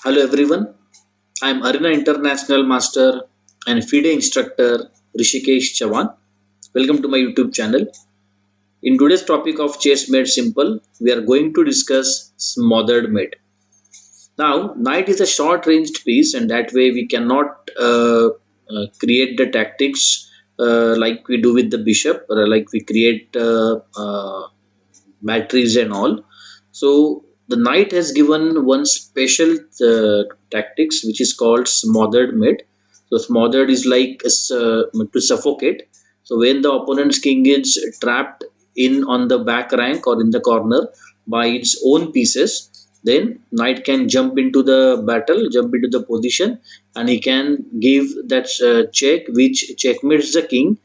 Hello everyone, I am Arena International Master and FIDE instructor Rishikesh Chavan. Welcome to my YouTube channel. In today's topic of chess made simple, we are going to discuss smothered mate. Now, knight is a short ranged piece, and that way we cannot create the tactics like we do with the bishop, or like we create batteries and all. So the knight has given one special tactics which is called smothered mate. So smothered is like to suffocate. So when the opponent's king is trapped in on the back rank or in the corner by its own pieces, then knight can jump into the battle, jump into the position, and he can give that check which checkmates the king,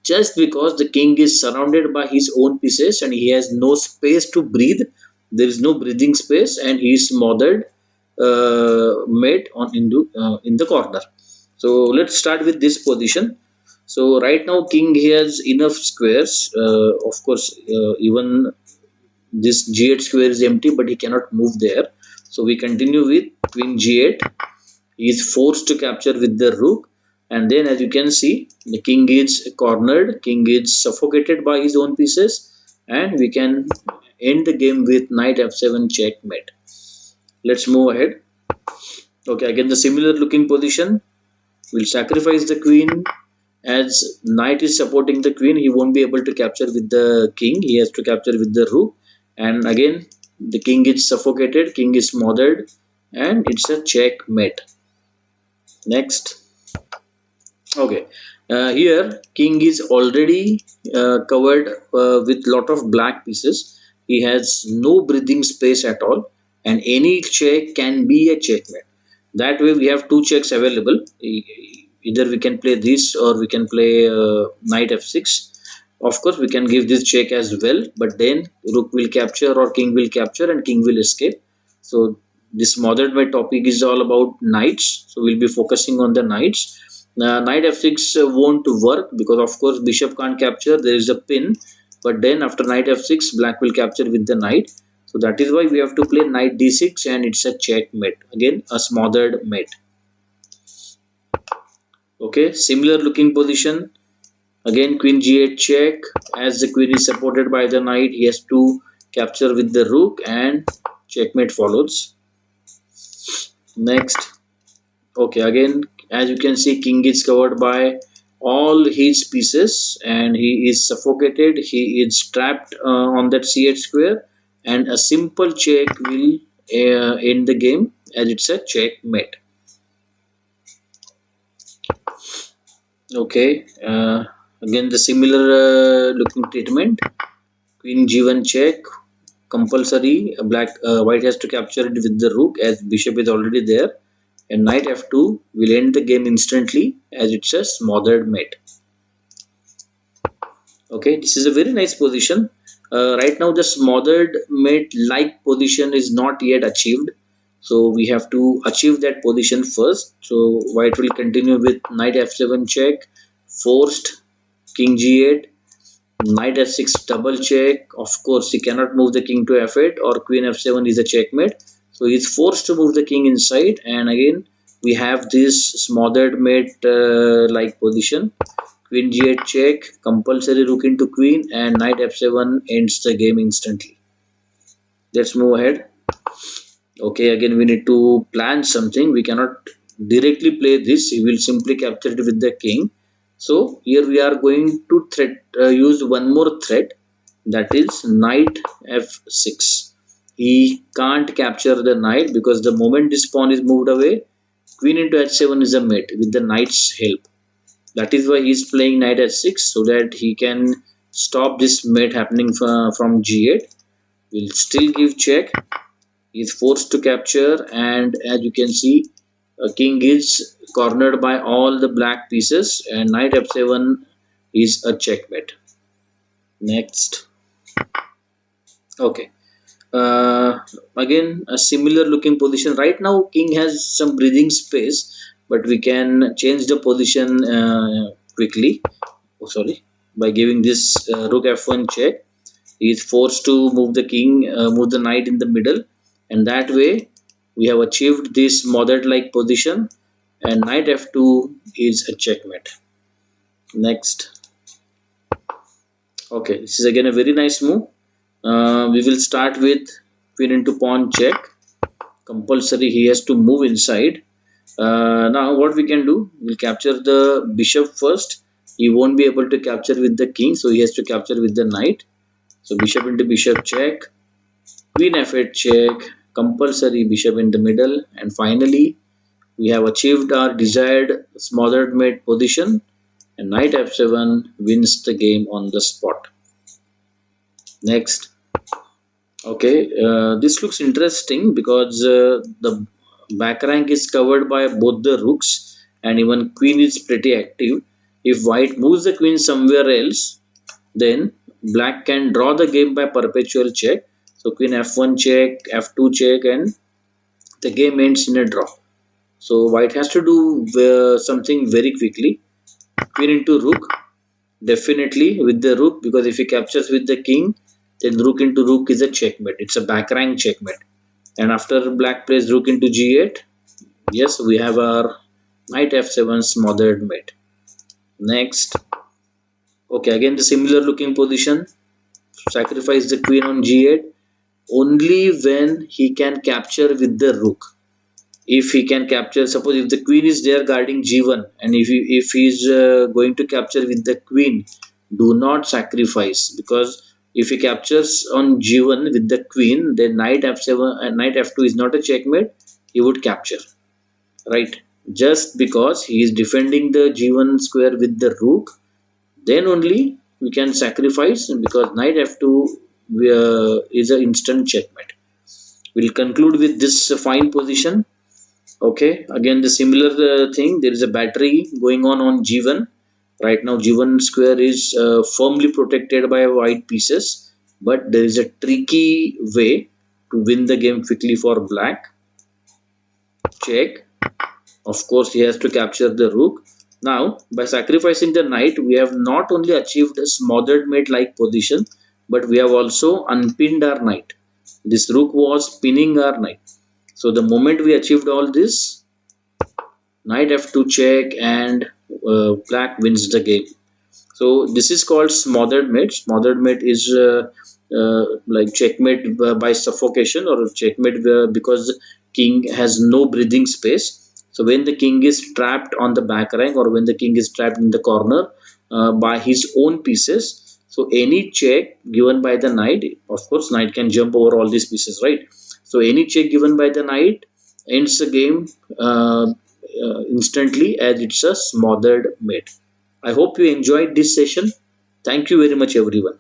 just because the king is surrounded by his own pieces and he has no space to breathe. There is no breathing space and he is smothered mate on in the corner. So let's start with this position. So right now king has enough squares. Of course, even this g8 square is empty, but he cannot move there. So we continue with queen g8. He is forced to capture with the rook, and then as you can see, the king is cornered, king is suffocated by his own pieces, and we can end the game with knight f7 checkmate. Let's move ahead. Okay, again the similar looking position. We'll sacrifice the queen. As knight is supporting the queen, he won't be able to capture with the king. He has to capture with the rook, and again the king is suffocated, king is smothered, and it's a checkmate. Next. Okay. Here, king is already covered with lot of black pieces. He has no breathing space at all, and any check can be a checkmate. That way, we have two checks available. Either we can play this or we can play knight f6. Of course, we can give this check as well, but then rook will capture or king will capture and king will escape. So this modern my topic is all about knights. So we'll be focusing on the knights. Knight f6 won't work because of course bishop can't capture. There is a pin, but then after knight f6, black will capture with the knight. So that is why we have to play knight d6 and it's a checkmate. Again, a smothered mate. Okay, similar looking position. Again, queen g8 check. As the queen is supported by the knight, he has to capture with the rook and checkmate follows. Next. Okay, again, as you can see, king is covered by all his pieces and he is suffocated. He is trapped on that c8 square, and a simple check will end the game as it's a checkmate. Okay, again the similar looking treatment. Queen g1 check, compulsory. Black white has to capture it with the rook as bishop is already there, and knight f2 will end the game instantly as it's a smothered mate. Okay, this is a very nice position. Right now the smothered mate like position is not yet achieved, so we have to achieve that position first. So white will continue with knight f7 check, forced king g8, knight f6 double check. Of course he cannot move the king to f8 or queen f7 is a checkmate, so he's forced to move the king inside, and again we have this smothered mate like position. Queen g8 check, compulsory rook into queen, and knight f7 ends the game instantly. Let's move ahead. Okay, again we need to plan something. We cannot directly play this. We will simply capture it with the king. So here we are going to use one more threat, that is knight f6. He can't capture the knight because the moment this pawn is moved away, queen into h7 is a mate with the knight's help. That is why he is playing knight h6, so that he can stop this mate happening from g8. We'll still give check. He is forced to capture, and as you can see, king is cornered by all the black pieces, and knight f7 is a checkmate. Next. Okay. uh, Again a similar looking position. Right now king has some breathing space, but we can change the position quickly. Oh, sorry, by giving this rook f1 check. He is forced to move the king, move the knight in the middle, and that way we have achieved this smothered like position, and knight f2 is a checkmate. Next. Okay, this is again a very nice move. We will start with queen into pawn check. Compulsory he has to move inside. Now what we can do, we'll capture the bishop first. He won't be able to capture with the king, so he has to capture with the knight. So bishop into bishop check, queen f8 check, compulsory bishop in the middle, and finally we have achieved our desired smothered mate position, and knight f7 wins the game on the spot. Next. Okay, this looks interesting because the back rank is covered by both the rooks, and even queen is pretty active. If white moves the queen somewhere else, then black can draw the game by perpetual check. So queen f1 check, f2 check, and the game ends in a draw. So white has to do something very quickly. Queen into rook, definitely with the rook, because if he captures with the king, then rook into rook is a checkmate. It's a back rank checkmate. And after black plays rook into g8, yes, we have our knight f7 smothered mate. Next. Okay, again the similar looking position. Sacrifice the queen on g8 only when he can capture with the rook. If he can capture, suppose if the queen is there guarding g1, and if he is going to capture with the queen, do not sacrifice, because if he captures on g1 with the queen, then knight f7 and knight f2 is not a checkmate. He would capture, right? Just because he is defending the g1 square with the rook, then only we can sacrifice, because knight f2 is an instant checkmate. We'll conclude with this fine position. Okay, again the similar thing. There is a battery going on g1. Right now g1 square is firmly protected by white pieces, but there is a tricky way to win the game quickly for black. Check. Of course he has to capture the rook. Now by sacrificing the knight, we have not only achieved a smothered mate like position, but we have also unpinned our knight. This rook was pinning our knight. So the moment we achieved all this, knight f2 check, and black wins the game. So this is called smothered mate. Smothered mate is like checkmate by suffocation, or checkmate because king has no breathing space. So when the king is trapped on the back rank, or when the king is trapped in the corner by his own pieces, so any check given by the knight, of course knight can jump over all these pieces, right? So any check given by the knight ends the game instantly, as it's a smothered mate. I hope you enjoyed this session. Thank you very much, everyone.